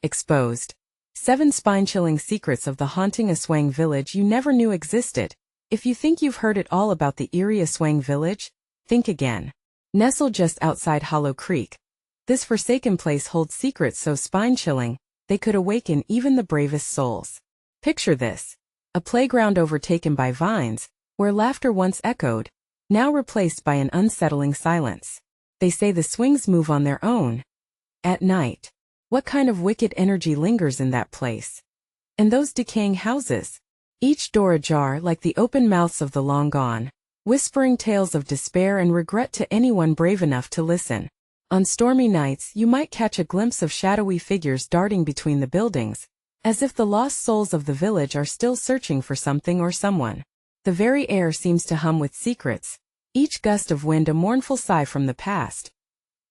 Exposed. 7 spine-chilling secrets of the haunting Aswang Village you never knew existed. If you think you've heard it all about the eerie Aswang Village, think again. Nestled just outside Hollow Creek, this forsaken place holds secrets so spine-chilling, they could awaken even the bravest souls. Picture this. A playground overtaken by vines, where laughter once echoed, now replaced by an unsettling silence. They say the swings move on their own. At night. What kind of wicked energy lingers in that place? And those decaying houses? Each door ajar like the open mouths of the long gone, whispering tales of despair and regret to anyone brave enough to listen. On stormy nights, you might catch a glimpse of shadowy figures darting between the buildings, as if the lost souls of the village are still searching for something or someone. The very air seems to hum with secrets, each gust of wind a mournful sigh from the past.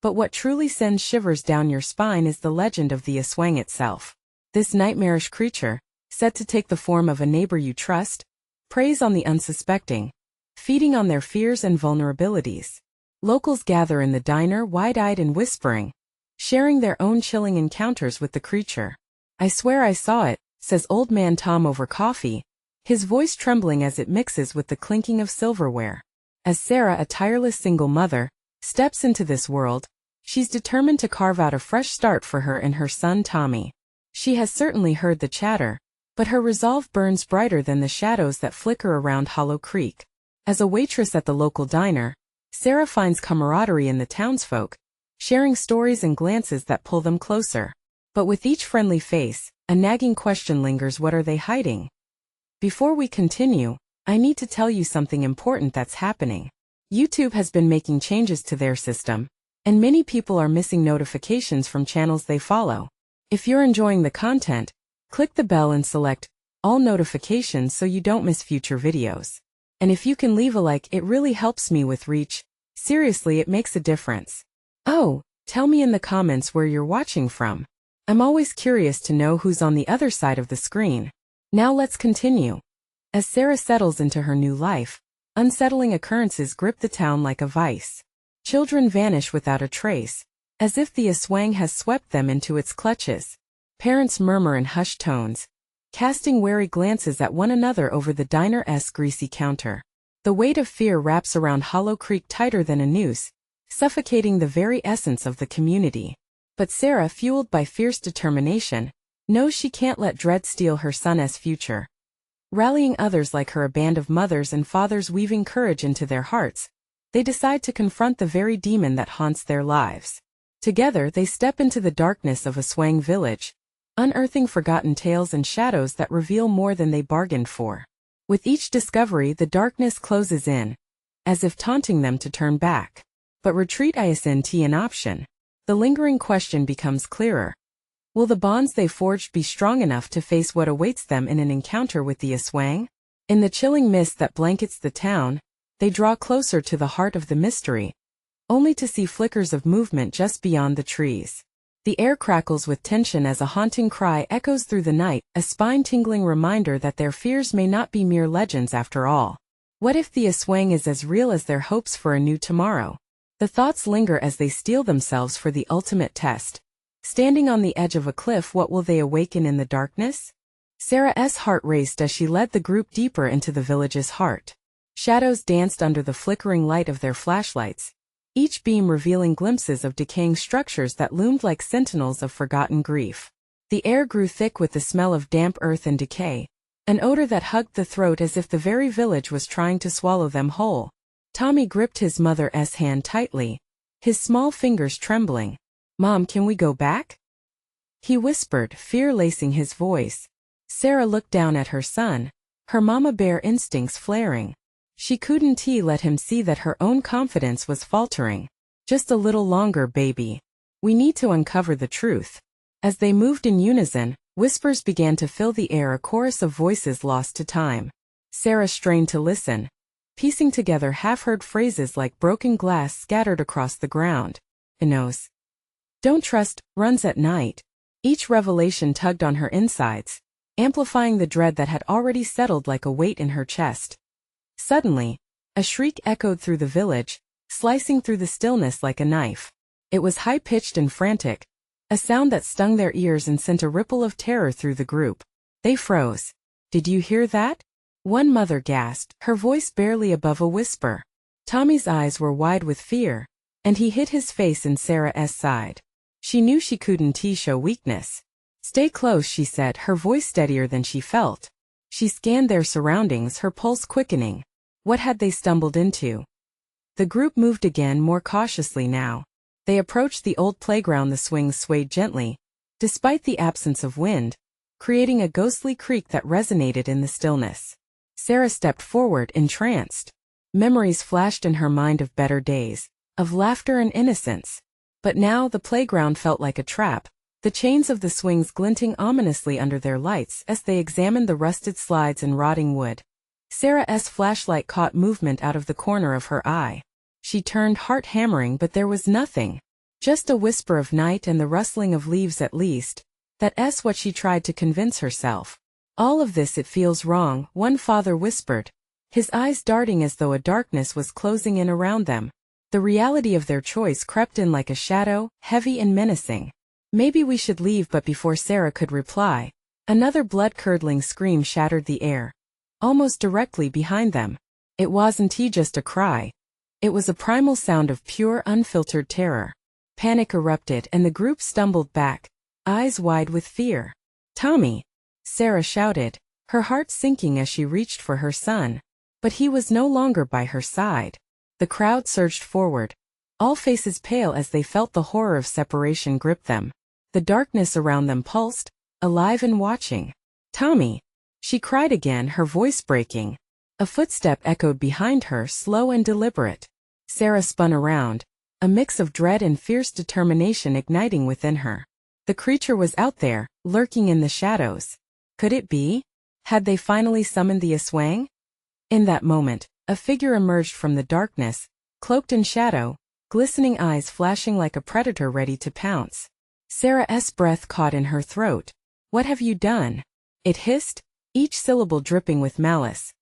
But what truly sends shivers down your spine is the legend of the Aswang itself. This nightmarish creature, said to take the form of a neighbor you trust, preys on the unsuspecting, feeding on their fears and vulnerabilities. Locals gather in the diner wide-eyed and whispering, sharing their own chilling encounters with the creature. "I swear I saw it," says Old Man Tom over coffee, his voice trembling as it mixes with the clinking of silverware. As Sarah, a tireless single mother, steps into this world, she's determined to carve out a fresh start for her and her son Tommy. She has certainly heard the chatter, but her resolve burns brighter than the shadows that flicker around Hollow Creek. As a waitress at the local diner, Sarah finds camaraderie in the townsfolk, sharing stories and glances that pull them closer. But with each friendly face, a nagging question lingers: what are they hiding? Before we continue, I need to tell you something important that's happening. YouTube has been making changes to their system, and many people are missing notifications from channels they follow. If you're enjoying the content, click the bell and select all notifications so you don't miss future videos. And if you can leave a like, it really helps me with reach. Seriously, it makes a difference. Oh, tell me in the comments where you're watching from. I'm always curious to know who's on the other side of the screen. Now let's continue. As Sarah settles into her new life, unsettling occurrences grip the town like a vice. Children vanish without a trace, as if the Aswang has swept them into its clutches. Parents murmur in hushed tones, casting wary glances at one another over the diner's greasy counter. The weight of fear wraps around Hollow Creek tighter than a noose, suffocating the very essence of the community. But Sarah, fueled by fierce determination, knows she can't let dread steal her son's future. Rallying others like her, a band of mothers and fathers weaving courage into their hearts, they decide to confront the very demon that haunts their lives. Together they step into the darkness of Aswang Village, unearthing forgotten tales and shadows that reveal more than they bargained for. With each discovery, the darkness closes in, as if taunting them to turn back. But retreat isn't an option. The lingering question becomes clearer. Will the bonds they forged be strong enough to face what awaits them in an encounter with the Aswang? In the chilling mist that blankets the town, they draw closer to the heart of the mystery, only to see flickers of movement just beyond the trees. The air crackles with tension as a haunting cry echoes through the night, a spine-tingling reminder that their fears may not be mere legends after all. What if the Aswang is as real as their hopes for a new tomorrow? The thoughts linger as they steel themselves for the ultimate test. Standing on the edge of a cliff, what will they awaken in the darkness? Sarah's heart raced as she led the group deeper into the village's heart. Shadows danced under the flickering light of their flashlights, each beam revealing glimpses of decaying structures that loomed like sentinels of forgotten grief. The air grew thick with the smell of damp earth and decay, an odor that hugged the throat as if the very village was trying to swallow them whole. Tommy gripped his mother's hand tightly, his small fingers trembling. "Mom, can we go back?" he whispered, fear lacing his voice. Sarah looked down at her son, her mama bear instincts flaring. She couldn't let him see that her own confidence was faltering. "Just a little longer, baby. We need to uncover the truth." As they moved in unison, whispers began to fill the air, a chorus of voices lost to time. Sarah strained to listen, piecing together half-heard phrases like broken glass scattered across the ground. "Knows. Don't trust, runs at night." Each revelation tugged on her insides, amplifying the dread that had already settled like a weight in her chest. Suddenly, a shriek echoed through the village, slicing through the stillness like a knife. It was high-pitched and frantic, a sound that stung their ears and sent a ripple of terror through the group. They froze. "Did you hear that?" one mother gasped, her voice barely above a whisper. Tommy's eyes were wide with fear, and he hid his face in Sarah's side. She knew she couldn't show weakness. "Stay close," she said, her voice steadier than she felt. She scanned their surroundings, her pulse quickening. What had they stumbled into? The group moved again, more cautiously now. They approached the old playground. The swings swayed gently, despite the absence of wind, creating a ghostly creak that resonated in the stillness. Sarah stepped forward, entranced. Memories flashed in her mind of better days, of laughter and innocence. But now the playground felt like a trap, the chains of the swings glinting ominously under their lights as they examined the rusted slides and rotting wood. Sarah's flashlight caught movement out of the corner of her eye. She turned, heart hammering, but there was nothing. Just a whisper of night and the rustling of leaves at least. That's what she tried to convince herself. "All of this, it feels wrong," one father whispered, his eyes darting as though a darkness was closing in around them. The reality of their choice crept in like a shadow, heavy and menacing. "Maybe we should leave," but before Sarah could reply, another blood-curdling scream shattered the air. Almost directly behind them. It wasn't just a cry. It was a primal sound of pure, unfiltered terror. Panic erupted and the group stumbled back, eyes wide with fear. "Tommy!" Sarah shouted, her heart sinking as she reached for her son. But he was no longer by her side. The crowd surged forward, all faces pale as they felt the horror of separation grip them. The darkness around them pulsed, alive and watching. "Tommy!" she cried again, her voice breaking. A footstep echoed behind her, slow and deliberate. Sarah spun around, a mix of dread and fierce determination igniting within her. The creature was out there, lurking in the shadows. Could it be? Had they finally summoned the Aswang? In that moment, a figure emerged from the darkness, cloaked in shadow, glistening eyes flashing like a predator ready to pounce. Sarah's breath caught in her throat. "What have you done?" it hissed, each syllable dripping with malice.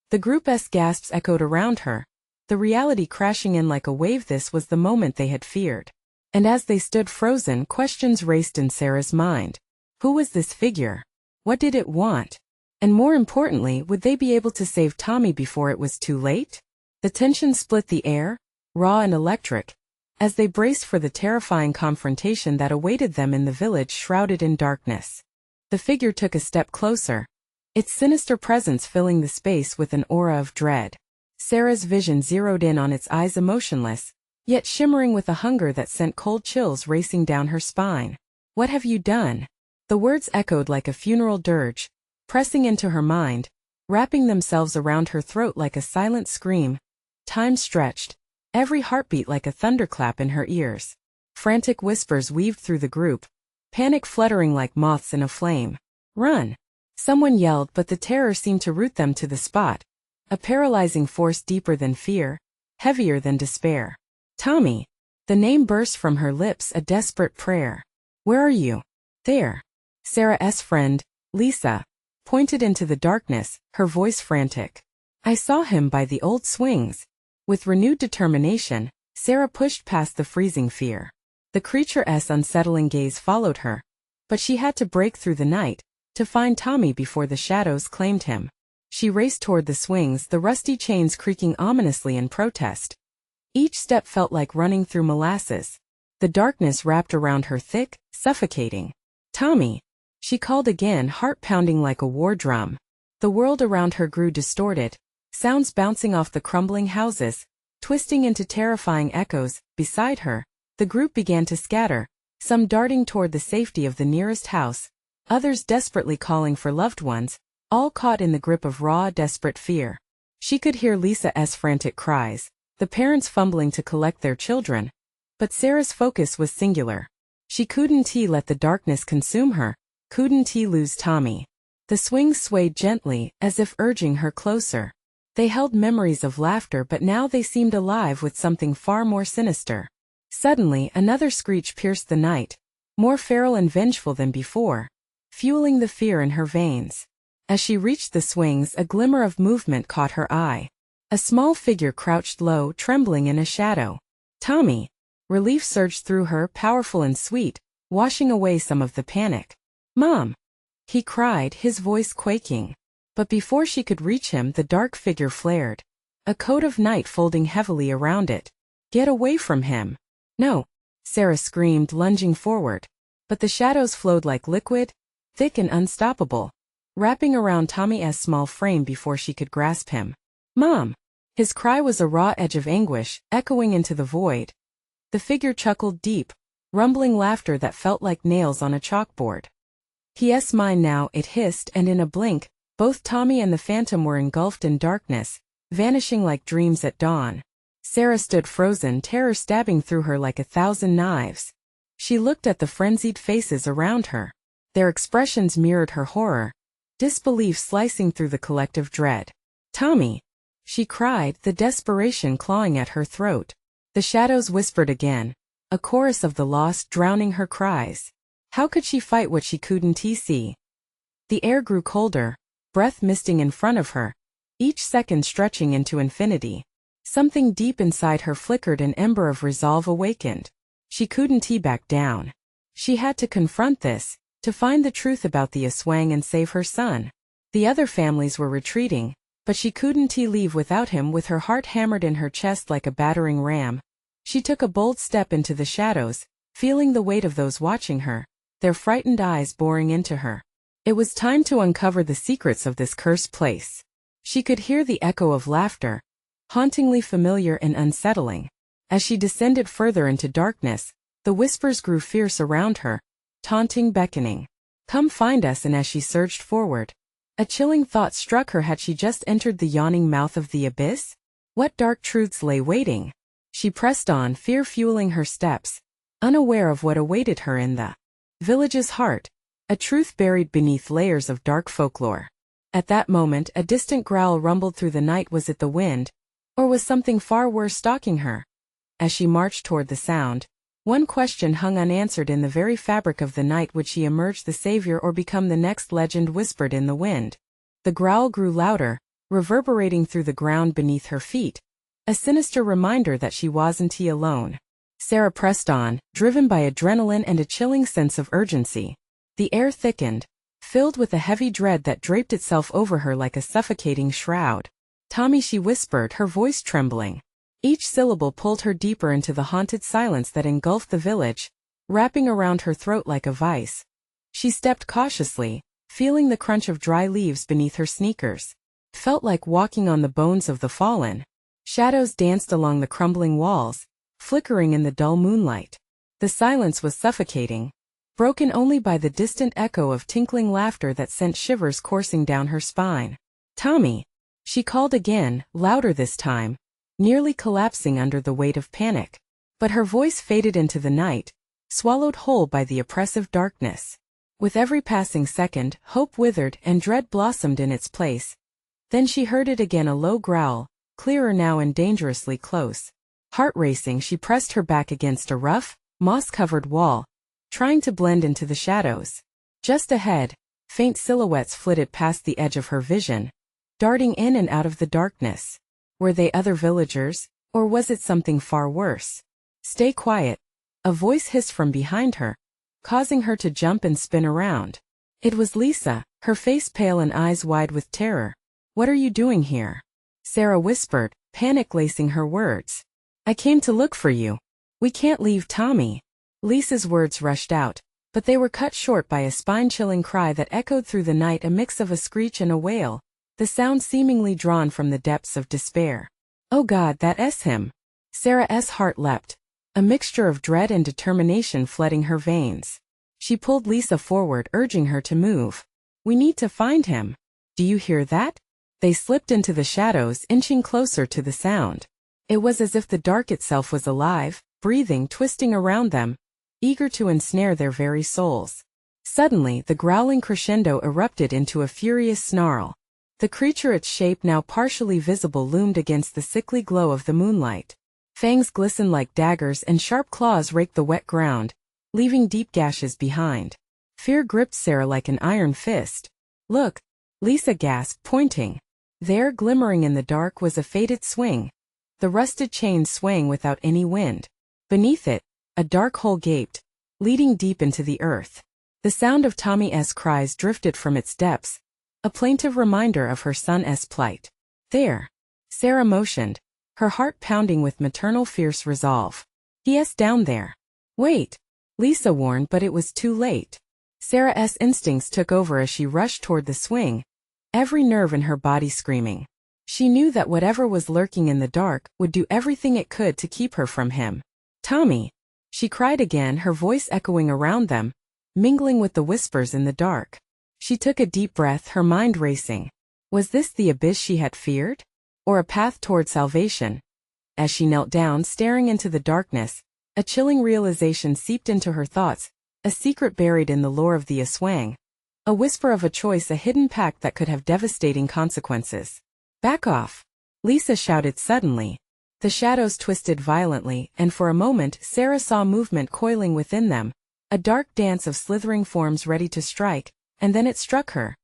The group's gasps echoed around her, the reality crashing in like a wave. This was the moment they had feared. And as they stood frozen, questions raced in Sarah's mind. Who was this figure? What did it want? And more importantly, would they be able to save Tommy before it was too late? The tension split the air, raw and electric, as they braced for the terrifying confrontation that awaited them in the village shrouded in darkness. The figure took a step closer, its sinister presence filling the space with an aura of dread. Sarah's vision zeroed in on its eyes, emotionless, yet shimmering with a hunger that sent cold chills racing down her spine. "What have you done?" The words echoed like a funeral dirge, pressing into her mind, wrapping themselves around her throat like a silent scream. Time stretched, every heartbeat like a thunderclap in her ears. Frantic whispers weaved through the group, panic fluttering like moths in a flame. "Run!" someone yelled, but the terror seemed to root them to the spot, a paralyzing force deeper than fear, heavier than despair. "Tommy!" The name burst from her lips, a desperate prayer. "Where are you?" "There." Sarah's friend, Lisa, pointed into the darkness, her voice frantic. "I saw him by the old swings." With renewed determination, Sarah pushed past the freezing fear. The creature's unsettling gaze followed her, but she had to break through the night to find Tommy before the shadows claimed him. She raced toward the swings, the rusty chains creaking ominously in protest. Each step felt like running through molasses. The darkness wrapped around her thick, suffocating. "Tommy!" she called again, heart pounding like a war drum. The world around her grew distorted, sounds bouncing off the crumbling houses, twisting into terrifying echoes. Beside her, the group began to scatter, some darting toward the safety of the nearest house, others desperately calling for loved ones, all caught in the grip of raw, desperate fear. She could hear Lisa's frantic cries, the parents fumbling to collect their children. But Sarah's focus was singular. She couldn't let the darkness consume her, couldn't lose Tommy. The swings swayed gently, as if urging her closer. They held memories of laughter, but now they seemed alive with something far more sinister. Suddenly, another screech pierced the night, more feral and vengeful than before, fueling the fear in her veins. As she reached the swings, a glimmer of movement caught her eye. A small figure crouched low, trembling in a shadow. "Tommy!" Relief surged through her, powerful and sweet, washing away some of the panic. "Mom!" he cried, his voice quaking. But before she could reach him, the dark figure flared, a coat of night folding heavily around it. "Get away from him!" "No!" Sarah screamed, lunging forward. But the shadows flowed like liquid, thick and unstoppable, wrapping around Tommy's small frame before she could grasp him. "Mom!" His cry was a raw edge of anguish, echoing into the void. The figure chuckled deep, rumbling laughter that felt like nails on a chalkboard. "He's mine now," it hissed, and in a blink, both Tommy and the phantom were engulfed in darkness, vanishing like dreams at dawn. Sarah stood frozen, terror stabbing through her like 1,000 knives. She looked at the frenzied faces around her. Their expressions mirrored her horror, disbelief slicing through the collective dread. "Tommy!" she cried, the desperation clawing at her throat. The shadows whispered again, a chorus of the lost drowning her cries. How could she fight what she couldn't see? The air grew colder, breath misting in front of her, each second stretching into infinity. Something deep inside her flickered, an ember of resolve awakened. She couldn't back down. She had to confront this, to find the truth about the Aswang and save her son. The other families were retreating, but she couldn't leave without him. With her heart hammered in her chest like a battering ram, she took a bold step into the shadows, feeling the weight of those watching her, their frightened eyes boring into her. It was time to uncover the secrets of this cursed place. She could hear the echo of laughter, hauntingly familiar and unsettling. As she descended further into darkness, the whispers grew fierce around her, taunting, beckoning. "Come find us!" And as she surged forward, a chilling thought struck her. Had she just entered the yawning mouth of the abyss? What dark truths lay waiting? She pressed on, fear fueling her steps, unaware of what awaited her in the village's heart, a truth buried beneath layers of dark folklore. At that moment, a distant growl rumbled through the night. Was it the wind, or was something far worse stalking her? As she marched toward the sound, one question hung unanswered in the very fabric of the night. Would she emerge the savior or become the next legend whispered in the wind? The growl grew louder, reverberating through the ground beneath her feet, a sinister reminder that she wasn't alone. Sarah pressed on, driven by adrenaline and a chilling sense of urgency. The air thickened, filled with a heavy dread that draped itself over her like a suffocating shroud. "Tommy," she whispered, her voice trembling. Each syllable pulled her deeper into the haunted silence that engulfed the village, wrapping around her throat like a vice. She stepped cautiously, feeling the crunch of dry leaves beneath her sneakers. It felt like walking on the bones of the fallen. Shadows danced along the crumbling walls, flickering in the dull moonlight. The silence was suffocating, broken only by the distant echo of tinkling laughter that sent shivers coursing down her spine. "Tommy!" she called again, louder this time, nearly collapsing under the weight of panic. But her voice faded into the night, swallowed whole by the oppressive darkness. With every passing second, hope withered and dread blossomed in its place. Then she heard it again, a low growl, clearer now and dangerously close. Heart racing, she pressed her back against a rough, moss-covered wall, trying to blend into the shadows. Just ahead, faint silhouettes flitted past the edge of her vision, darting in and out of the darkness. Were they other villagers, or was it something far worse? "Stay quiet," a voice hissed from behind her, causing her to jump and spin around. It was Lisa, her face pale and eyes wide with terror. "What are you doing here?" Sarah whispered, panic lacing her words. "I came to look for you. We can't leave Tommy." Lisa's words rushed out, but they were cut short by a spine-chilling cry that echoed through the night, a mix of a screech and a wail, the sound seemingly drawn from the depths of despair. "Oh God, that's him!" Sarah's heart leapt. A mixture of dread and determination flooding her veins. She pulled Lisa forward, urging her to move. "We need to find him. Do you hear that?" They slipped into the shadows, inching closer to the sound. It was as if the dark itself was alive, breathing, twisting around them, eager to ensnare their very souls. Suddenly, the growling crescendo erupted into a furious snarl. The creature, its shape now partially visible, loomed against the sickly glow of the moonlight. Fangs glistened like daggers and sharp claws raked the wet ground, leaving deep gashes behind. Fear gripped Sarah like an iron fist. "Look!" Lisa gasped, pointing. There, glimmering in the dark, was a faded swing, the rusted chain swaying without any wind. Beneath it, a dark hole gaped, leading deep into the earth. The sound of Tommy's cries drifted from its depths, a plaintive reminder of her son's plight. There. Sarah motioned, her heart pounding with maternal fierce resolve. He is down there. Wait. Lisa warned, but it was too late. Sarah's instincts took over as she rushed toward the swing, every nerve in her body screaming. She knew that whatever was lurking in the dark would do everything it could to keep her from him. Tommy! She cried again, her voice echoing around them, mingling with the whispers in the dark. She took a deep breath, her mind racing. Was this the abyss she had feared? Or a path toward salvation? As she knelt down, staring into the darkness, a chilling realization seeped into her thoughts, a secret buried in the lore of the Aswang. A whisper of a choice, a hidden pact that could have devastating consequences. Back off! Lisa shouted suddenly. The shadows twisted violently, and for a moment Sarah saw movement coiling within them, a dark dance of slithering forms ready to strike, and then it struck her.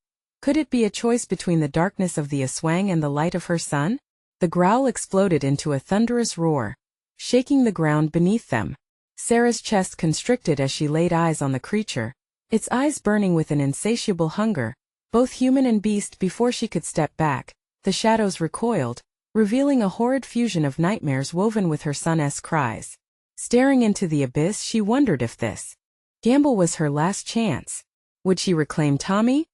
Could it be a choice between the darkness of the Aswang and the light of her son? The growl exploded into a thunderous roar, shaking the ground beneath them. Sarah's chest constricted as she laid eyes on the creature, its eyes burning with an insatiable hunger, both human and beast. Before she could step back, the shadows recoiled, revealing a horrid fusion of nightmares woven with her son's cries. Staring into the abyss, she wondered if this gamble was her last chance. Would she reclaim Tommy?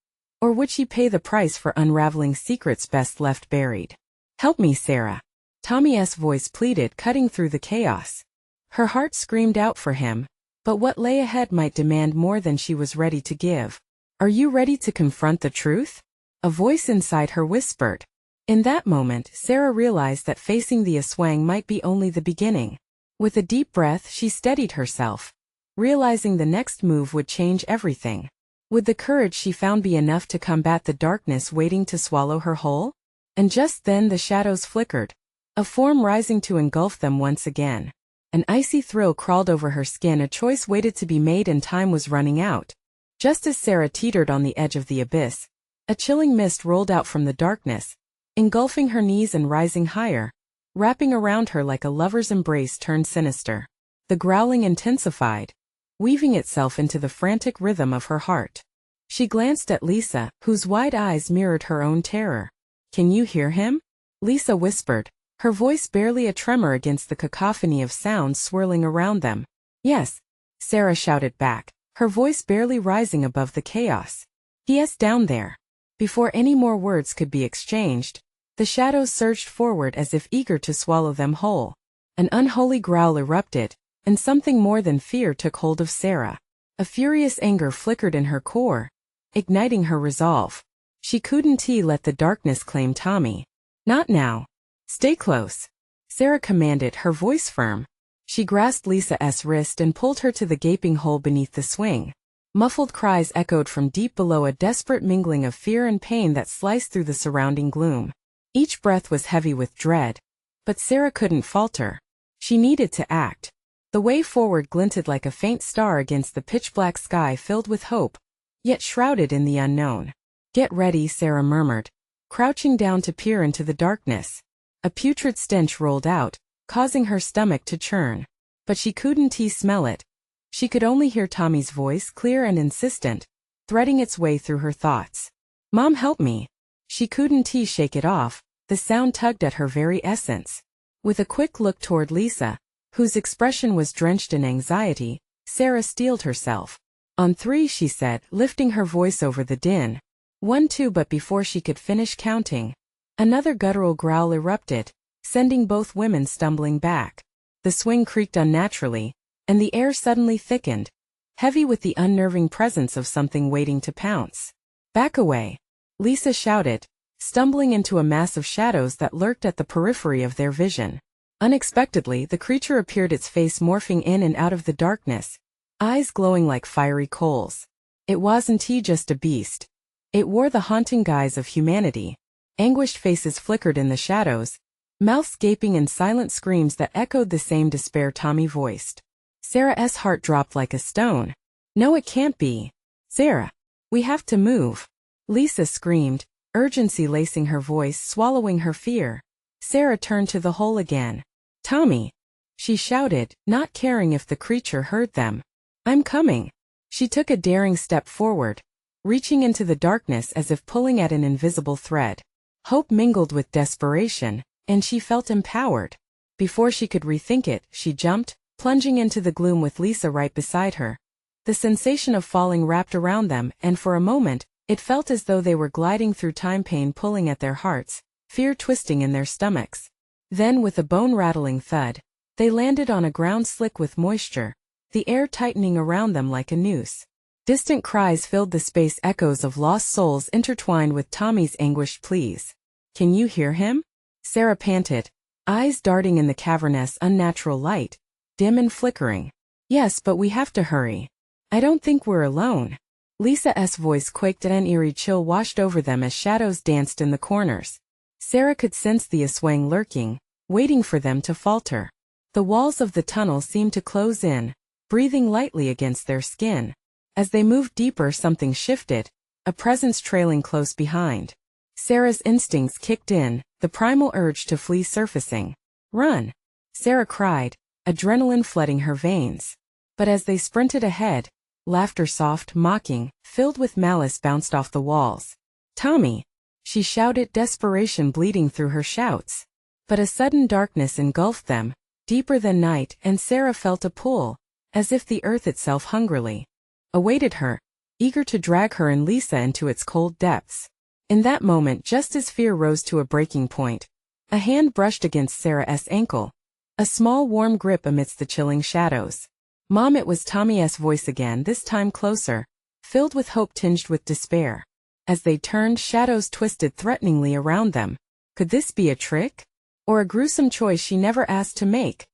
Or would she pay the price for unraveling secrets best left buried? Help me, Sarah. Tommy's voice pleaded, cutting through the chaos. Her heart screamed out for him, but what lay ahead might demand more than she was ready to give. Are you ready to confront the truth? A voice inside her whispered. In that moment, Sarah realized that facing the Aswang might be only the beginning. With a deep breath, she steadied herself, realizing the next move would change everything. Would the courage she found be enough to combat the darkness waiting to swallow her whole? And just then the shadows flickered, a form rising to engulf them once again. An icy thrill crawled over her skin, a choice waited to be made and time was running out. Just as Sarah teetered on the edge of the abyss, a chilling mist rolled out from the darkness, engulfing her knees and rising higher, wrapping around her like a lover's embrace turned sinister. The growling intensified, weaving itself into the frantic rhythm of her heart. She glanced at Lisa, whose wide eyes mirrored her own terror. Can you hear him? Lisa whispered, her voice barely a tremor against the cacophony of sounds swirling around them. Yes, Sarah shouted back, her voice barely rising above the chaos. He is down there. Before any more words could be exchanged, the shadows surged forward as if eager to swallow them whole. An unholy growl erupted, and something more than fear took hold of Sarah. A furious anger flickered in her core, igniting her resolve. She couldn't let the darkness claim Tommy. Not now. Stay close, Sarah commanded, her voice firm. She grasped Lisa's wrist and pulled her to the gaping hole beneath the swing. Muffled cries echoed from deep below, a desperate mingling of fear and pain that sliced through the surrounding gloom. Each breath was heavy with dread, but Sarah couldn't falter. She needed to act. The way forward glinted like a faint star against the pitch-black sky, filled with hope, yet shrouded in the unknown. Get ready, Sarah murmured, crouching down to peer into the darkness. A putrid stench rolled out, causing her stomach to churn. But she couldn't smell it. She could only hear Tommy's voice, clear and insistent, threading its way through her thoughts. Mom, help me. She couldn't shake it off, the sound tugged at her very essence. With a quick look toward Lisa, whose expression was drenched in anxiety, Sarah steeled herself. On 3, she said, lifting her voice over the din. 1, 2, but before she could finish counting, another guttural growl erupted, sending both women stumbling back. The swing creaked unnaturally, and the air suddenly thickened, heavy with the unnerving presence of something waiting to pounce. Back away, Lisa shouted, stumbling into a mass of shadows that lurked at the periphery of their vision. Unexpectedly, the creature appeared, its face morphing in and out of the darkness, eyes glowing like fiery coals. It wasn't just a beast. It wore the haunting guise of humanity. Anguished faces flickered in the shadows, mouths gaping in silent screams that echoed the same despair Tommy voiced. Sarah's heart dropped like a stone. No, it can't be. Sarah, we have to move. Lisa screamed, urgency lacing her voice, swallowing her fear. Sarah turned to the hole again. Tommy, she shouted, not caring if the creature heard them. I'm coming. She took a daring step forward, reaching into the darkness as if pulling at an invisible thread. Hope mingled with desperation, and she felt empowered. Before she could rethink it, she jumped, plunging into the gloom with Lisa right beside her. The sensation of falling wrapped around them, and for a moment, it felt as though they were gliding through time, pain pulling at their hearts, fear twisting in their stomachs. Then with a bone-rattling thud, they landed on a ground slick with moisture, the air tightening around them like a noose. Distant cries filled the space, echoes of lost souls intertwined with Tommy's anguished pleas. "Can you hear him?" Sarah panted, eyes darting in the cavernous, unnatural light, dim and flickering. "Yes, but we have to hurry. I don't think we're alone." Lisa's voice quaked and an eerie chill washed over them as shadows danced in the corners. Sarah could sense the Aswang lurking, waiting for them to falter. The walls of the tunnel seemed to close in, breathing lightly against their skin. As they moved deeper, something shifted, a presence trailing close behind. Sarah's instincts kicked in, the primal urge to flee surfacing. "Run!" Sarah cried, adrenaline flooding her veins. But as they sprinted ahead, laughter, soft, mocking, filled with malice, bounced off the walls. "Tommy!" she shouted, desperation bleeding through her shouts. But a sudden darkness engulfed them, deeper than night, and Sarah felt a pull, as if the earth itself hungrily awaited her, eager to drag her and Lisa into its cold depths. In that moment, just as fear rose to a breaking point, a hand brushed against Sarah's ankle, a small warm grip amidst the chilling shadows. "Mom," it was Tommy's voice again, this time closer, filled with hope tinged with despair. As they turned, shadows twisted threateningly around them. Could this be a trick? Or a gruesome choice she never asked to make?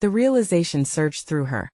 The realization surged through her.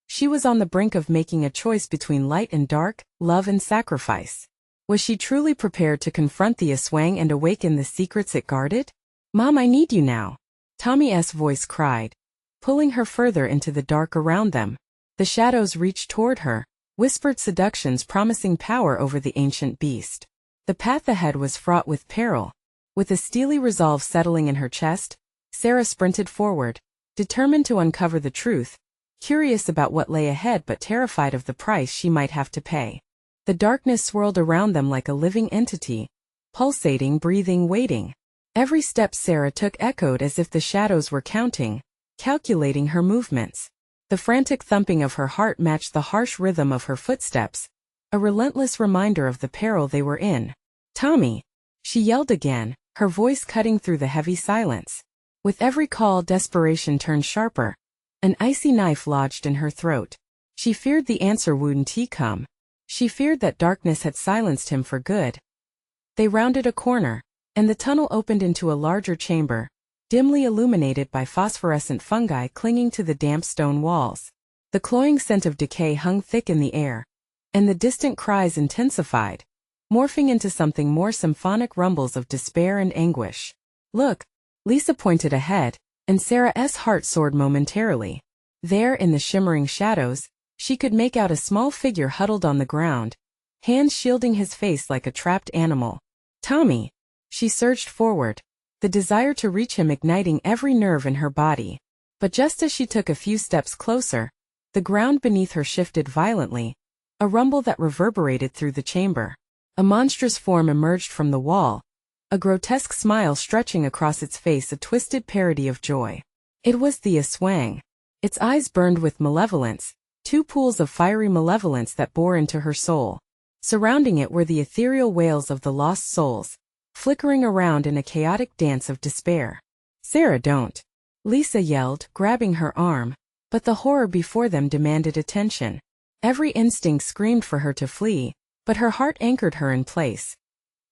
She was on the brink of making a choice between light and dark, love and sacrifice. Was she truly prepared to confront the Aswang and awaken the secrets it guarded? "Mom, I need you now," Tommy's voice cried, pulling her further into the dark around them. The shadows reached toward her, whispered seductions promising power over the ancient beast. The path ahead was fraught with peril. With a steely resolve settling in her chest, Sarah sprinted forward, determined to uncover the truth, curious about what lay ahead but terrified of the price she might have to pay. The darkness swirled around them like a living entity, pulsating, breathing, waiting. Every step Sarah took echoed as if the shadows were counting, calculating her movements. The frantic thumping of her heart matched the harsh rhythm of her footsteps, a relentless reminder of the peril they were in. "Tommy!" she yelled again, her voice cutting through the heavy silence. With every call, desperation turned sharper. An icy knife lodged in her throat. She feared the answer wouldn't come. She feared that darkness had silenced him for good. They rounded a corner, and the tunnel opened into a larger chamber, dimly illuminated by phosphorescent fungi clinging to the damp stone walls. The cloying scent of decay hung thick in the air, and the distant cries intensified, morphing into something more, symphonic rumbles of despair and anguish. "Look!" Lisa pointed ahead, and Sarah's heart soared momentarily. There, in the shimmering shadows, she could make out a small figure huddled on the ground, hands shielding his face like a trapped animal. "Tommy!" She surged forward, the desire to reach him igniting every nerve in her body. But just as she took a few steps closer, the ground beneath her shifted violently, a rumble that reverberated through the chamber. A monstrous form emerged from the wall, a grotesque smile stretching across its face, a twisted parody of joy. It was the Aswang. Its eyes burned with malevolence, two pools of fiery malevolence that bore into her soul. Surrounding it were the ethereal wails of the lost souls, flickering around in a chaotic dance of despair. "Sarah, don't!" Lisa yelled, grabbing her arm, but the horror before them demanded attention. Every instinct screamed for her to flee, but her heart anchored her in place.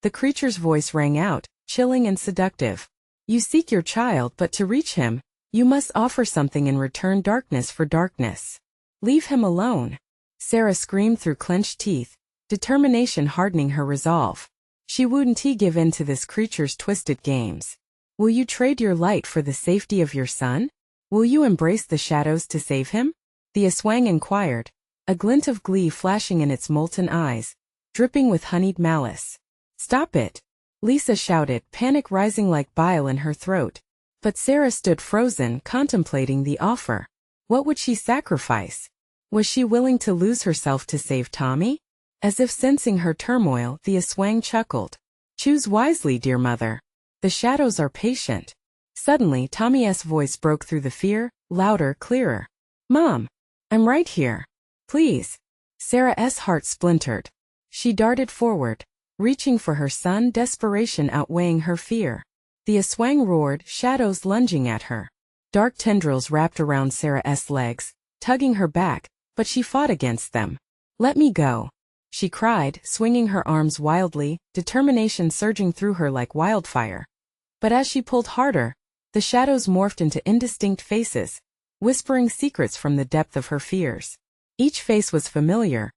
The creature's voice rang out, chilling and seductive. "You seek your child, but to reach him, you must offer something in return, darkness for darkness. Leave him alone." Sarah screamed through clenched teeth, determination hardening her resolve. She wouldn't give in to this creature's twisted games. "Will you trade your light for the safety of your son? Will you embrace the shadows to save him?" the Aswang inquired, a glint of glee flashing in its molten eyes, dripping with honeyed malice. "Stop it!" Lisa shouted, panic rising like bile in her throat. But Sarah stood frozen, contemplating the offer. What would she sacrifice? Was she willing to lose herself to save Tommy? As if sensing her turmoil, the Aswang chuckled. Choose wisely, dear mother. The shadows are patient. Suddenly, Tommy's voice broke through the fear, louder, clearer. Mom! I'm right here. Please. Sarah's heart splintered. She darted forward, reaching for her son, desperation outweighing her fear. The Aswang roared, shadows lunging at her. Dark tendrils wrapped around Sarah's legs, tugging her back, but she fought against them. Let me go, she cried, swinging her arms wildly, determination surging through her like wildfire. But as she pulled harder, the shadows morphed into indistinct faces, whispering secrets from the depth of her fears. Each face was familiar,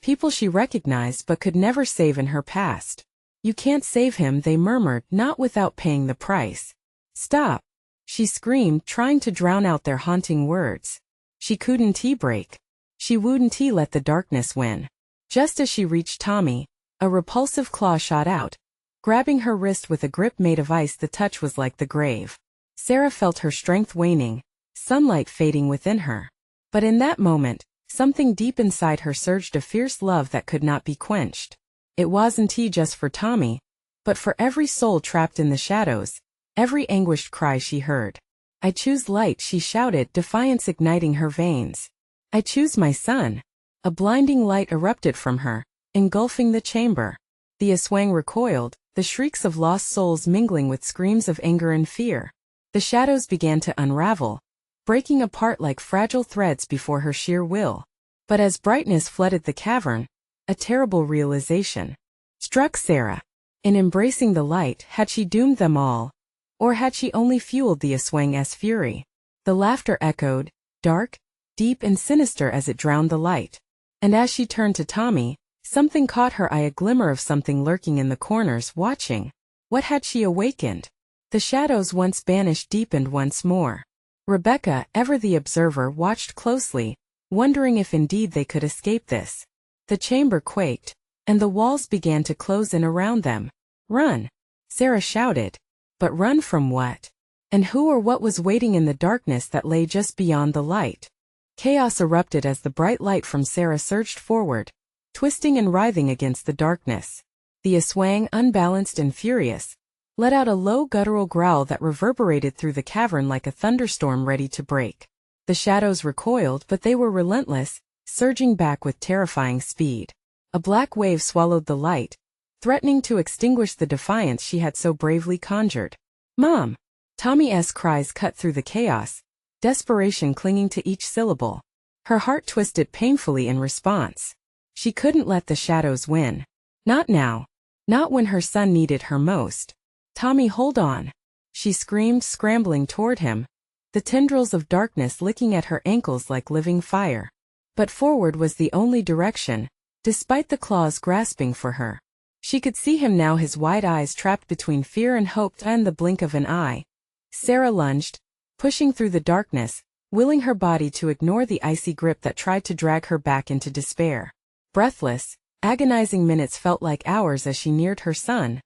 people she recognized but could never save in her past. You can't save him, they murmured, not without paying the price. Stop, she screamed, trying to drown out their haunting words. She couldn't break. She wouldn't let the darkness win. Just as she reached Tommy, a repulsive claw shot out, grabbing her wrist with a grip made of ice. The touch was like the grave. Sarah felt her strength waning, sunlight fading within her. But in that moment, something deep inside her surged, a fierce love that could not be quenched. It wasn't just for Tommy, but for every soul trapped in the shadows, every anguished cry she heard. I choose light, she shouted, defiance igniting her veins. I choose my son. A blinding light erupted from her, engulfing the chamber. The Aswang recoiled, the shrieks of lost souls mingling with screams of anger and fear. The shadows began to unravel, breaking apart like fragile threads before her sheer will. But as brightness flooded the cavern, a terrible realization struck Sarah. In embracing the light, had she doomed them all? Or had she only fueled the Aswang's fury? The laughter echoed, dark, deep and sinister as it drowned the light. And as she turned to Tommy, something caught her eye, a glimmer of something lurking in the corners, watching. What had she awakened? The shadows once banished deepened once more. Rebecca, ever the observer, watched closely, wondering if indeed they could escape this. The chamber quaked, and the walls began to close in around them. Run! Sarah shouted. But run from what? And who or what was waiting in the darkness that lay just beyond the light? Chaos erupted as the bright light from Sarah surged forward, twisting and writhing against the darkness. The Aswang, unbalanced and furious, let out a low guttural growl that reverberated through the cavern like a thunderstorm ready to break. The shadows recoiled, but they were relentless, surging back with terrifying speed. A black wave swallowed the light, threatening to extinguish the defiance she had so bravely conjured. Mom! Tommy's cries cut through the chaos, desperation clinging to each syllable. Her heart twisted painfully in response. She couldn't let the shadows win. Not now. Not when her son needed her most. Tommy, hold on! She screamed, scrambling toward him, the tendrils of darkness licking at her ankles like living fire. But forward was the only direction, despite the claws grasping for her. She could see him now, his wide eyes trapped between fear and hope and the blink of an eye. Sarah lunged, pushing through the darkness, willing her body to ignore the icy grip that tried to drag her back into despair. Breathless, agonizing minutes felt like hours as she neared her son,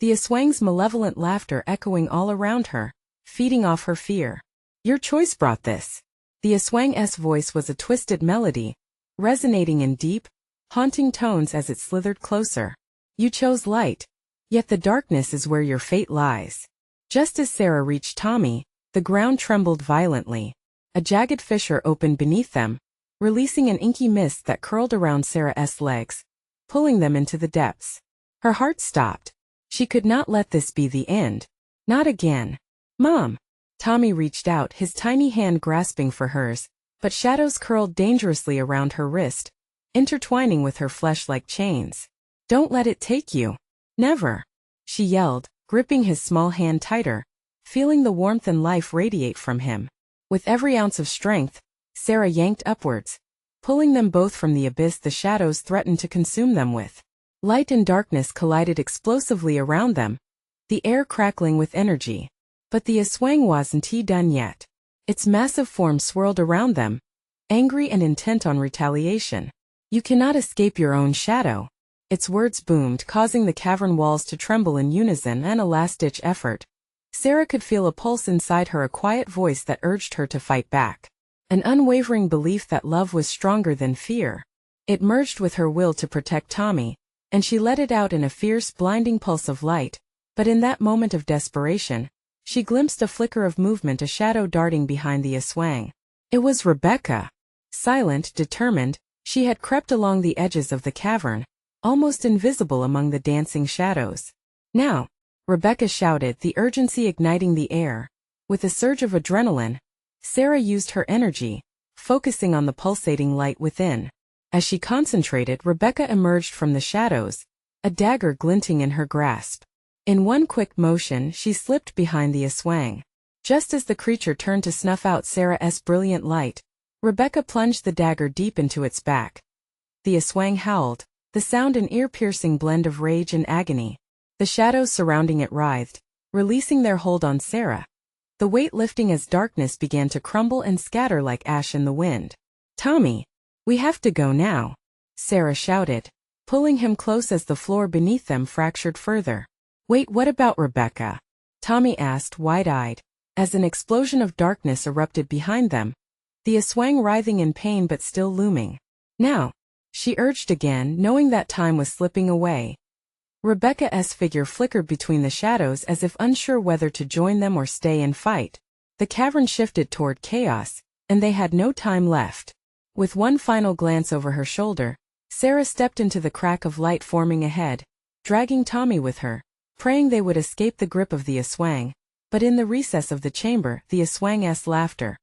the Aswang's malevolent laughter echoing all around her, feeding off her fear. Your choice brought this. The Aswang's voice was a twisted melody, resonating in deep, haunting tones as it slithered closer. You chose light, yet the darkness is where your fate lies. Just as Sarah reached Tommy, the ground trembled violently. A jagged fissure opened beneath them, releasing an inky mist that curled around Sarah's legs, pulling them into the depths. Her heart stopped. She could not let this be the end. Not again. Mom! Tommy reached out, his tiny hand grasping for hers, but shadows curled dangerously around her wrist, intertwining with her flesh like chains. Don't let it take you. Never! She yelled, gripping his small hand tighter, feeling the warmth and life radiate from him. With every ounce of strength, Sarah yanked upwards, pulling them both from the abyss the shadows threatened to consume them with. Light and darkness collided explosively around them, the air crackling with energy. But the Aswang wasn't done yet. Its massive form swirled around them, angry and intent on retaliation. You cannot escape your own shadow. Its words boomed, causing the cavern walls to tremble in unison and a last-ditch effort. Sarah could feel a pulse inside her, a quiet voice that urged her to fight back. an unwavering belief that love was stronger than fear. It merged with her will to protect Tommy, and she let it out in a fierce, blinding pulse of light. But in that moment of desperation, she glimpsed a flicker of movement, a shadow darting behind the Aswang. It was Rebecca. Silent, determined, she had crept along the edges of the cavern, almost invisible among the dancing shadows. Now, Rebecca shouted, the urgency igniting the air. With a surge of adrenaline, Sarah used her energy, focusing on the pulsating light within. As she concentrated, Rebecca emerged from the shadows, a dagger glinting in her grasp. In one quick motion, she slipped behind the Aswang. Just as the creature turned to snuff out Sarah's brilliant light, Rebecca plunged the dagger deep into its back. The Aswang howled, the sound an ear-piercing blend of rage and agony. The shadows surrounding it writhed, releasing their hold on Sarah, the weight lifting as darkness began to crumble and scatter like ash in the wind. Tommy, we have to go now, Sarah shouted, pulling him close as the floor beneath them fractured further. Wait, what about Rebecca? Tommy asked, wide-eyed, as an explosion of darkness erupted behind them, the Aswang writhing in pain but still looming. Now, she urged again, knowing that time was slipping away. Rebecca's figure flickered between the shadows as if unsure whether to join them or stay and fight. The cavern shifted toward chaos, and they had no time left. With one final glance over her shoulder, Sarah stepped into the crack of light forming ahead, dragging Tommy with her, praying they would escape the grip of the Aswang. But in the recess of the chamber, the Aswang's laughter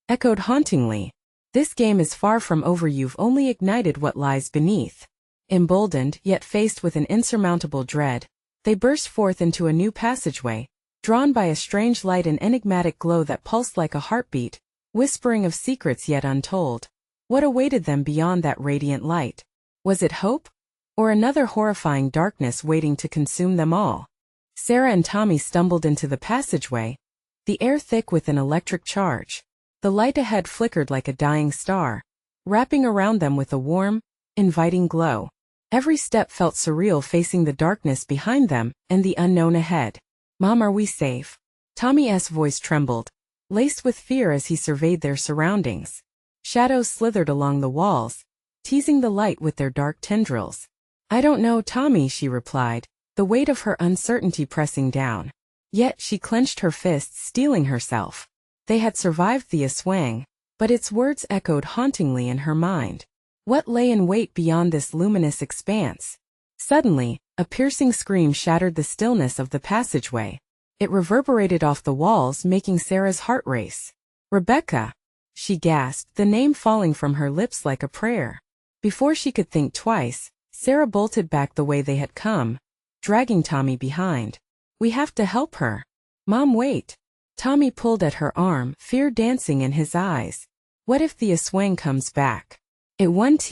echoed hauntingly. This game is far from over, you've only ignited what lies beneath. Emboldened, yet faced with an insurmountable dread, they burst forth into a new passageway, drawn by a strange light and enigmatic glow that pulsed like a heartbeat, whispering of secrets yet untold. What awaited them beyond that radiant light? Was it hope? Or another horrifying darkness waiting to consume them all? Sarah and Tommy stumbled into the passageway, the air thick with an electric charge. The light ahead flickered like a dying star, wrapping around them with a warm, inviting glow. Every step felt surreal, facing the darkness behind them and the unknown ahead. Mom, are we safe? Tommy's voice trembled, laced with fear as he surveyed their surroundings. Shadows slithered along the walls, teasing the light with their dark tendrils. I don't know, Tommy, she replied, the weight of her uncertainty pressing down. Yet she clenched her fists, steeling herself. They had survived the Aswang, but its words echoed hauntingly in her mind. What lay in wait beyond this luminous expanse? Suddenly, a piercing scream shattered the stillness of the passageway. It reverberated off the walls, making Sarah's heart race. Rebecca! She gasped, the name falling from her lips like a prayer. Before she could think twice, Sarah bolted back the way they had come, dragging Tommy behind. We have to help her. Mom, wait. Tommy pulled at her arm, fear dancing in his eyes. What if the Aswang comes back? It won't.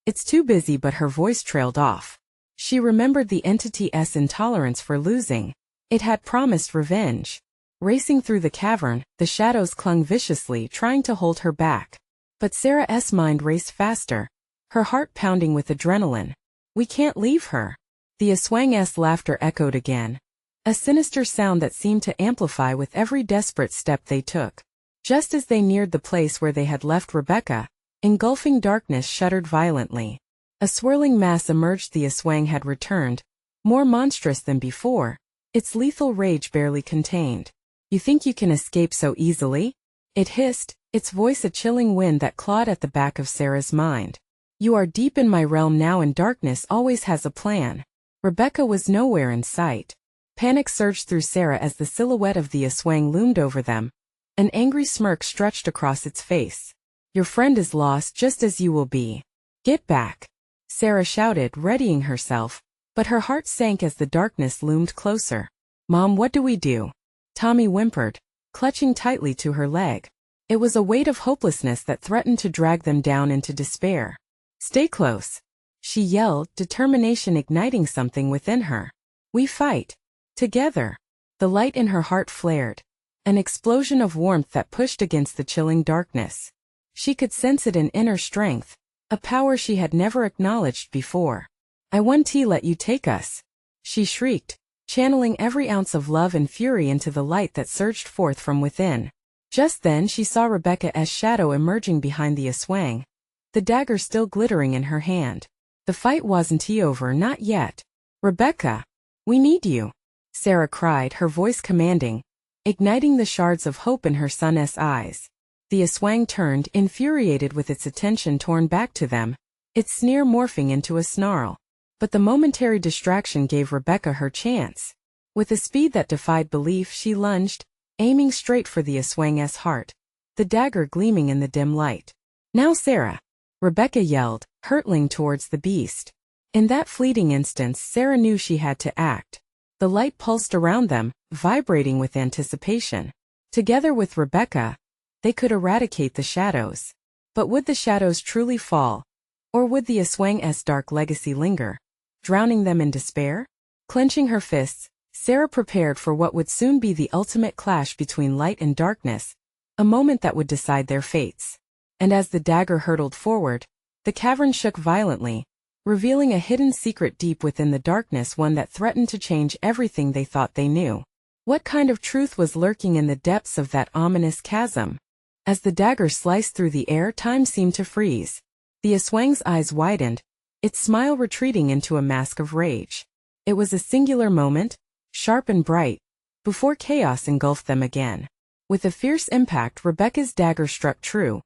It's too busy, but her voice trailed off. She remembered the entity's intolerance for losing. It had promised revenge. Racing through the cavern, the shadows clung viciously, trying to hold her back. But Sarah's mind raced faster, her heart pounding with adrenaline. We can't leave her. The Aswang's laughter echoed again, a sinister sound that seemed to amplify with every desperate step they took. Just as they neared the place where they had left Rebecca, engulfing darkness shuddered violently. A swirling mass emerged. The Aswang had returned, more monstrous than before, its lethal rage barely contained. You think you can escape so easily? It hissed, its voice a chilling wind that clawed at the back of Sarah's mind. You are deep in my realm now, and darkness always has a plan. Rebecca was nowhere in sight. Panic surged through Sarah as the silhouette of the Aswang loomed over them. An angry smirk stretched across its face. Your friend is lost, just as you will be. Get back, Sarah shouted, readying herself, but her heart sank as the darkness loomed closer. Mom, what do we do? Tommy whimpered, clutching tightly to her leg. It was a weight of hopelessness that threatened to drag them down into despair. Stay close, she yelled, determination igniting something within her. We fight. Together. The light in her heart flared, an explosion of warmth that pushed against the chilling darkness. She could sense it in inner strength, a power she had never acknowledged before. I won't let you take us, she shrieked, channeling every ounce of love and fury into the light that surged forth from within. Just then she saw Rebecca's shadow emerging behind the Aswang, the dagger still glittering in her hand. The fight wasn't over, not yet. Rebecca, we need you, Sarah cried, her voice commanding, igniting the shards of hope in her son's eyes. The Aswang turned, infuriated with its attention torn back to them, its sneer morphing into a snarl. But the momentary distraction gave Rebecca her chance. With a speed that defied belief, she lunged, aiming straight for the Aswang's heart, the dagger gleaming in the dim light. Now Sarah, Rebecca yelled, hurtling towards the beast. In that fleeting instant, Sarah knew she had to act. The light pulsed around them, vibrating with anticipation. Together with Rebecca, they could eradicate the shadows. But would the shadows truly fall? Or would the Aswang's dark legacy linger, drowning them in despair? Clenching her fists, Sarah prepared for what would soon be the ultimate clash between light and darkness, a moment that would decide their fates. And as the dagger hurtled forward, the cavern shook violently, revealing a hidden secret deep within the darkness, one that threatened to change everything they thought they knew. What kind of truth was lurking in the depths of that ominous chasm? As the dagger sliced through the air, time seemed to freeze. The Aswang's eyes widened, its smile retreating into a mask of rage. It was a singular moment, sharp and bright, before chaos engulfed them again. With a fierce impact, Rebecca's dagger struck true,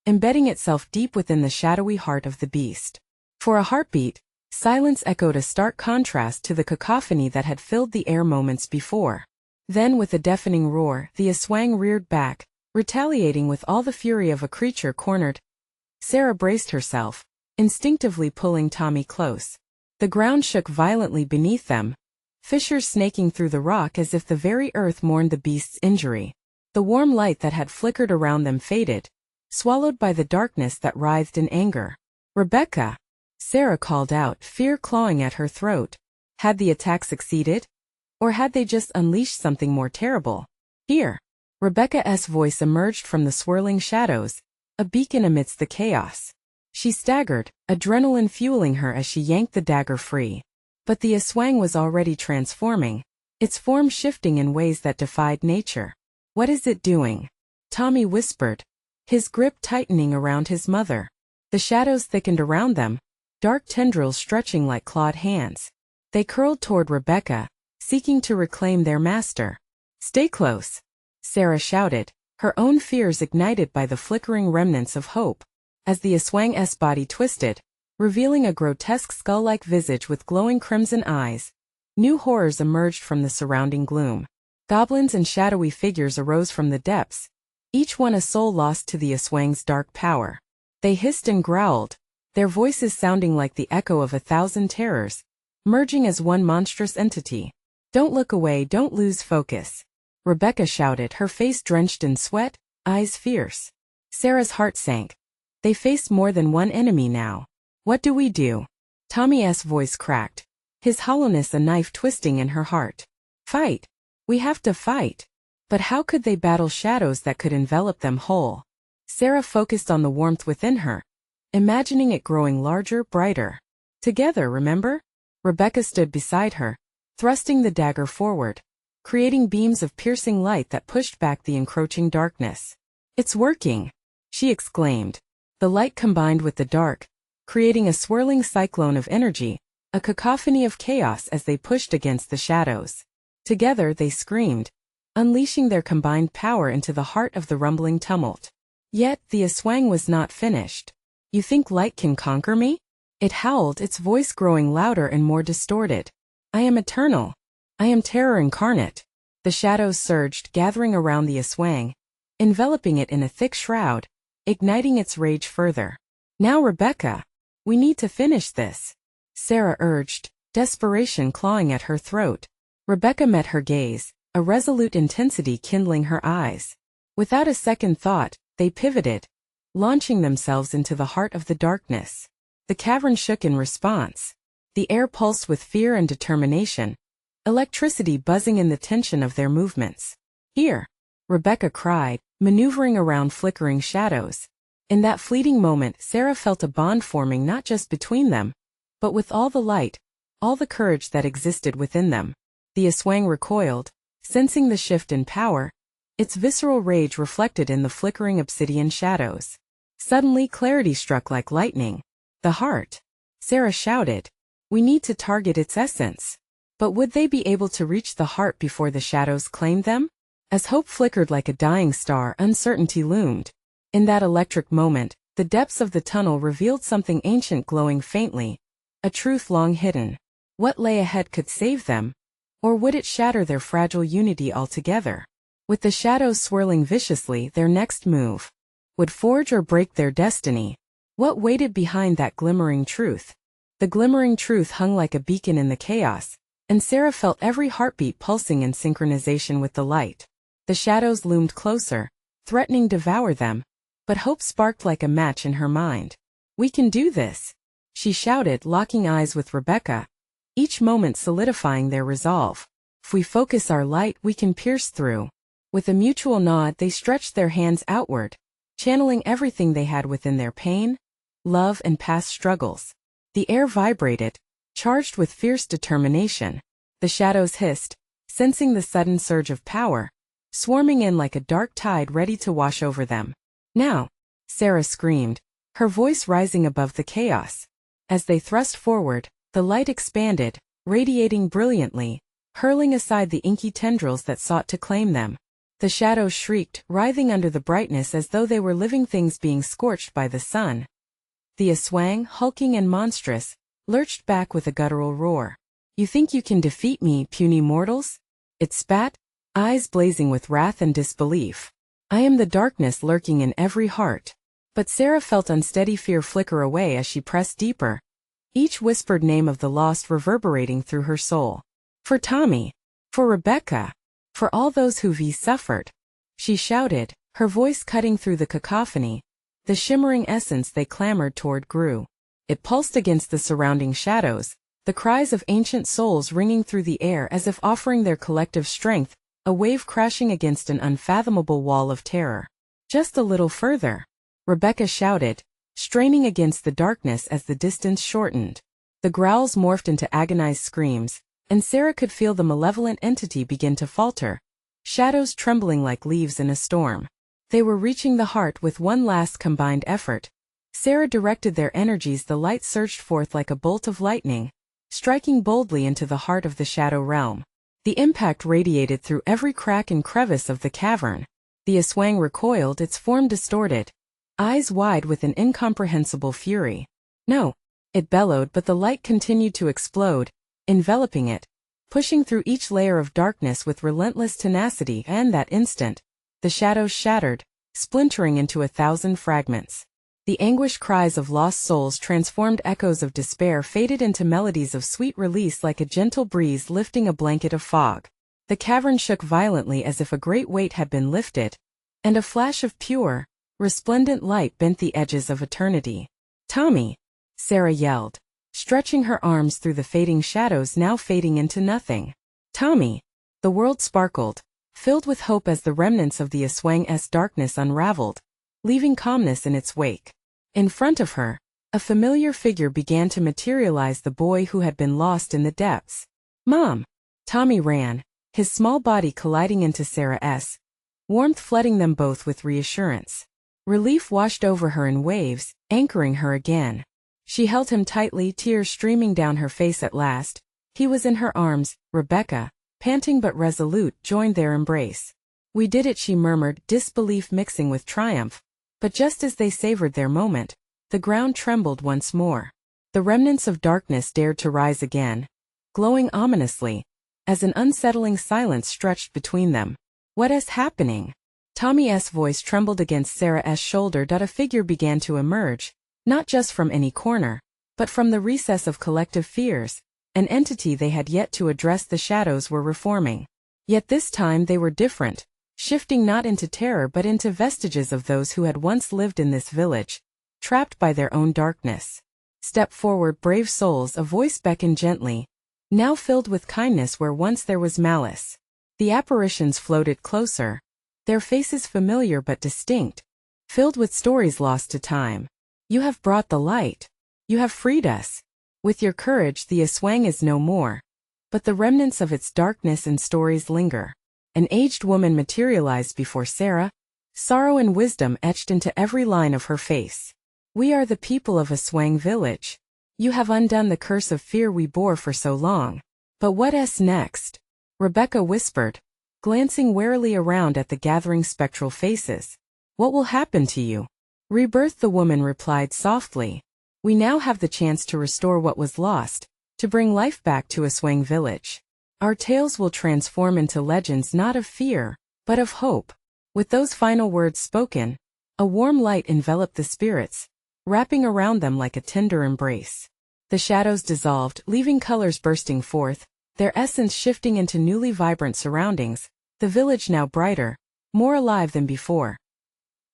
embedding itself deep within the shadowy heart of the beast. For a heartbeat, silence echoed, a stark contrast to the cacophony that had filled the air moments before. Then, with a deafening roar, the Aswang reared back, retaliating with all the fury of a creature cornered. Sarah braced herself, instinctively pulling Tommy close. The ground shook violently beneath them, fissures snaking through the rock as if the very earth mourned the beast's injury. The warm light that had flickered around them faded, swallowed by the darkness that writhed in anger. Rebecca, Sarah called out, fear clawing at her throat. Had the attack succeeded? Or had they just unleashed something more terrible? Here, Rebecca's voice emerged from the swirling shadows, a beacon amidst the chaos. She staggered, adrenaline fueling her as she yanked the dagger free. But the Aswang was already transforming, its form shifting in ways that defied nature. What is it doing? Tommy whispered, his grip tightening around his mother. The shadows thickened around them, dark tendrils stretching like clawed hands. They curled toward Rebecca, seeking to reclaim their master. Stay close, Sarah shouted, her own fears ignited by the flickering remnants of hope. As the Aswang's body twisted, revealing a grotesque skull-like visage with glowing crimson eyes, new horrors emerged from the surrounding gloom. Goblins and shadowy figures arose from the depths, each one a soul lost to the Aswang's dark power. They hissed and growled, their voices sounding like the echo of 1,000 terrors, merging as one monstrous entity. Don't look away, don't lose focus, Rebecca shouted, her face drenched in sweat, eyes fierce. Sarah's heart sank. They faced more than one enemy now. What do we do? Tommy's voice cracked, his hollowness a knife twisting in her heart. Fight. We have to fight. But how could they battle shadows that could envelop them whole? Sarah focused on the warmth within her, imagining it growing larger, brighter. Together, remember? Rebecca stood beside her, thrusting the dagger forward, creating beams of piercing light that pushed back the encroaching darkness. It's working, she exclaimed. The light combined with the dark, creating a swirling cyclone of energy, a cacophony of chaos as they pushed against the shadows. Together they screamed, unleashing their combined power into the heart of the rumbling tumult. Yet the Aswang was not finished. You think light can conquer me? It howled, its voice growing louder and more distorted. I am eternal. I am terror incarnate. The shadows surged, gathering around the Aswang, enveloping it in a thick shroud, igniting its rage further. Now Rebecca, we need to finish this, Sarah urged, desperation clawing at her throat. Rebecca met her gaze, a resolute intensity kindling her eyes. Without a second thought, they pivoted, launching themselves into the heart of the darkness. The cavern shook in response. The air pulsed with fear and determination, electricity buzzing in the tension of their movements. Here, Rebecca cried, maneuvering around flickering shadows. In that fleeting moment, Sarah felt a bond forming not just between them, but with all the light, all the courage that existed within them. The Aswang recoiled, sensing the shift in power, its visceral rage reflected in the flickering obsidian shadows. Suddenly clarity struck like lightning. The heart. Sarah shouted. We need to target its essence. But would they be able to reach the heart before the shadows claimed them? As hope flickered like a dying star, uncertainty loomed. In that electric moment, the depths of the tunnel revealed something ancient glowing faintly, a truth long hidden. What lay ahead could save them? Or would it shatter their fragile unity altogether? With the shadows swirling viciously, their next move would forge or break their destiny. What waited behind that glimmering truth? The glimmering truth hung like a beacon in the chaos, and Sarah felt every heartbeat pulsing in synchronization with the light. The shadows loomed closer, threatening to devour them, but hope sparked like a match in her mind. We can do this, she shouted, locking eyes with Rebecca, each moment solidifying their resolve. If we focus our light, we can pierce through. With a mutual nod, they stretched their hands outward, channeling everything they had within their pain, love, and past struggles. The air vibrated, charged with fierce determination. The shadows hissed, sensing the sudden surge of power, swarming in like a dark tide ready to wash over them. Now, Sarah screamed, her voice rising above the chaos. As they thrust forward, the light expanded, radiating brilliantly, hurling aside the inky tendrils that sought to claim them. The shadows shrieked, writhing under the brightness as though they were living things being scorched by the sun. The Aswang, hulking and monstrous, lurched back with a guttural roar. You think you can defeat me, puny mortals? It spat, eyes blazing with wrath and disbelief. I am the darkness lurking in every heart. But Sarah felt unsteady fear flicker away as she pressed deeper, each whispered name of the lost reverberating through her soul. For Tommy. For Rebecca. For all those who've suffered. She shouted, her voice cutting through the cacophony. The shimmering essence they clamored toward grew. It pulsed against the surrounding shadows, the cries of ancient souls ringing through the air as if offering their collective strength, a wave crashing against an unfathomable wall of terror. Just a little further, Rebecca shouted, straining against the darkness as the distance shortened. The growls morphed into agonized screams, and Sarah could feel the malevolent entity begin to falter, shadows trembling like leaves in a storm. They were reaching the heart with one last combined effort. Sarah directed their energies. The light surged forth like a bolt of lightning, striking boldly into the heart of the shadow realm. The impact radiated through every crack and crevice of the cavern. The Aswang recoiled, its form distorted, eyes wide with an incomprehensible fury. No, it bellowed, but the light continued to explode, enveloping it, pushing through each layer of darkness with relentless tenacity, and that instant, the shadows shattered, splintering into 1,000 fragments. The anguished cries of lost souls, transformed echoes of despair, faded into melodies of sweet release like a gentle breeze lifting a blanket of fog. The cavern shook violently as if a great weight had been lifted, and a flash of pure, resplendent light bent the edges of eternity. Tommy! Sarah yelled, stretching her arms through the fading shadows, now fading into nothing. Tommy! The world sparkled, filled with hope as the remnants of the Aswang's darkness unraveled, leaving calmness in its wake. In front of her, a familiar figure began to materialize, the boy who had been lost in the depths. Mom! Tommy ran, his small body colliding into Sarah's, warmth flooding them both with reassurance. Relief washed over her in waves, anchoring her again. She held him tightly, tears streaming down her face at last. He was in her arms. Rebecca, panting but resolute, joined their embrace. We did it, she murmured, disbelief mixing with triumph. But just as they savored their moment, the ground trembled once more. The remnants of darkness dared to rise again, glowing ominously, as an unsettling silence stretched between them. What is happening? Tommy's voice trembled against Sarah's shoulder. A figure began to emerge, not just from any corner, but from the recess of collective fears, an entity they had yet to address. The shadows were reforming. Yet this time they were different, shifting not into terror but into vestiges of those who had once lived in this village, trapped by their own darkness. Step forward, brave souls, a voice beckoned gently, now filled with kindness where once there was malice. The apparitions floated closer, their faces familiar but distinct, filled with stories lost to time. You have brought the light. You have freed us. With your courage, the Aswang is no more, but the remnants of its darkness and stories linger. An aged woman materialized before Sarah, sorrow and wisdom etched into every line of her face. "We are the people of Aswang Village. You have undone the curse of fear we bore for so long. But what's next?" Rebecca whispered, glancing warily around at the gathering spectral faces. "What will happen to you?" "Rebirth," the woman replied softly. "We now have the chance to restore what was lost, to bring life back to Aswang Village. Our tales will transform into legends not of fear, but of hope." With those final words spoken, a warm light enveloped the spirits, wrapping around them like a tender embrace. The shadows dissolved, leaving colors bursting forth, their essence shifting into newly vibrant surroundings, the village now brighter, more alive than before.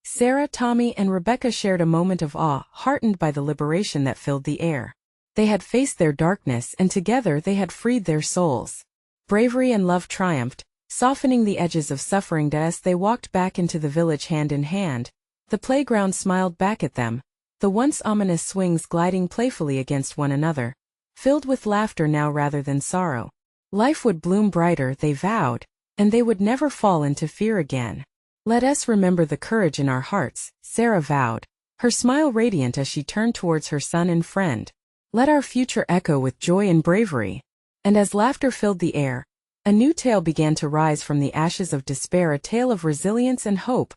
Sarah, Tommy, and Rebecca shared a moment of awe, heartened by the liberation that filled the air. They had faced their darkness, and together they had freed their souls. Bravery and love triumphed, softening the edges of suffering as they walked back into the village hand in hand. The playground smiled back at them, the once ominous swings gliding playfully against one another, filled with laughter now rather than sorrow. Life would bloom brighter, they vowed, and they would never fall into fear again. "Let us remember the courage in our hearts," Sarah vowed, her smile radiant as she turned towards her son and friend. "Let our future echo with joy and bravery." And as laughter filled the air, a new tale began to rise from the ashes of despair, a tale of resilience and hope,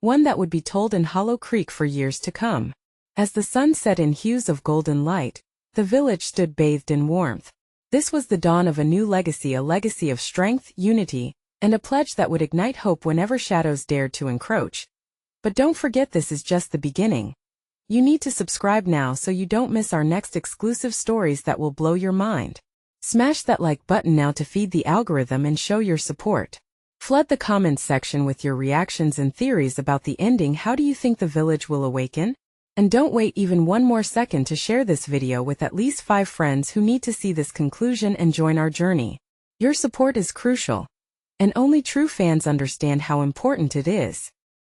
one that would be told in Hollow Creek for years to come. As the sun set in hues of golden light, the village stood bathed in warmth. This was the dawn of a new legacy, a legacy of strength, unity, and a pledge that would ignite hope whenever shadows dared to encroach. But don't forget, this is just the beginning. You need to subscribe now so you don't miss our next exclusive stories that will blow your mind. Smash that like button now to feed the algorithm and show your support. Flood the comments section with your reactions and theories about the ending. How do you think the village will awaken? And don't wait even one more second to share this video with at least 5 friends who need to see this conclusion and join our journey. Your support is crucial, and only true fans understand how important it is.